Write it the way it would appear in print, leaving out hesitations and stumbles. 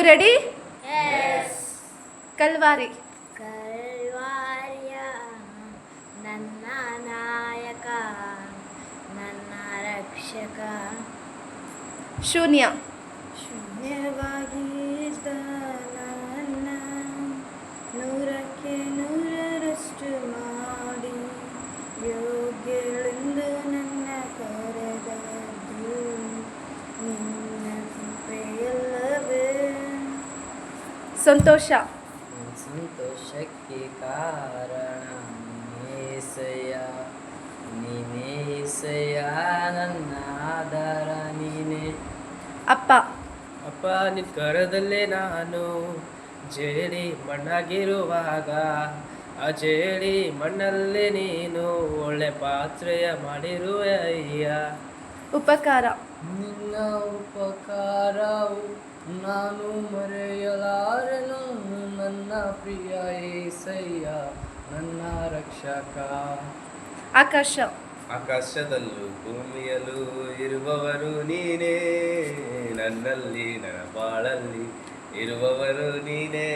Ready? S. Calvary. ಕಲ್ವಾರ್ಯ ನನ್ನ ನಾಯಕ, ನನ್ನ ರಕ್ಷಕ. ಶೂನ್ಯ. ಶೂನ್ಯವಾಗಿದ್ದ ನನ್ನ ನೂರಕ್ಕೆ ನೂರರಷ್ಟು ಮಾಡಿ ಯೋಗ್ಯಳೆಂದು ನನ್ನ ಕರೆದದ್ದು ನಿನ್ನ ಕೃಪೆಯಲ್ಲವೇ. ಸಂತೋಷ. ಸಂತೋಷಕ್ಕೆ ಕಾರಣ ನೀನೇಸಯ್ಯ, ನೀನೇಸಯ್ಯ, ನನ್ನ ಆಧಾರ ನೀನೇ. ಅಪ್ಪ. ಅಪ್ಪ ನಿನ್ನ ಕರದಲ್ಲೇ ನಾನು ಜೇಡಿ ಮಣ್ಣಾಗಿರುವಾಗ, ಆ ಜೇಡಿ ಮಣ್ಣಲ್ಲೇ ನೀನು ಒಳ್ಳೆ ಪಾತ್ರೆಯ ಮಾಡಿರುವೆ ಅಯ್ಯ. ಉಪಕಾರ. ನಿನ್ನ ಉಪಕಾರವು ನಾನು ಮರೆಯಲಾರೆನು, ನನ್ನ ಪ್ರಿಯ ಏಸಯ್ಯ, ನನ್ನ ರಕ್ಷಕ. ಆಕಾಶ. ಆಕಾಶದಲ್ಲೂ ಭೂಮಿಯಲ್ಲೂ ಇರುವವರು ನೀನೇ, ನನ್ನಲ್ಲಿ ನನ್ನ ಬಾಳಲ್ಲಿ ಇರುವವರು ನೀನೇ.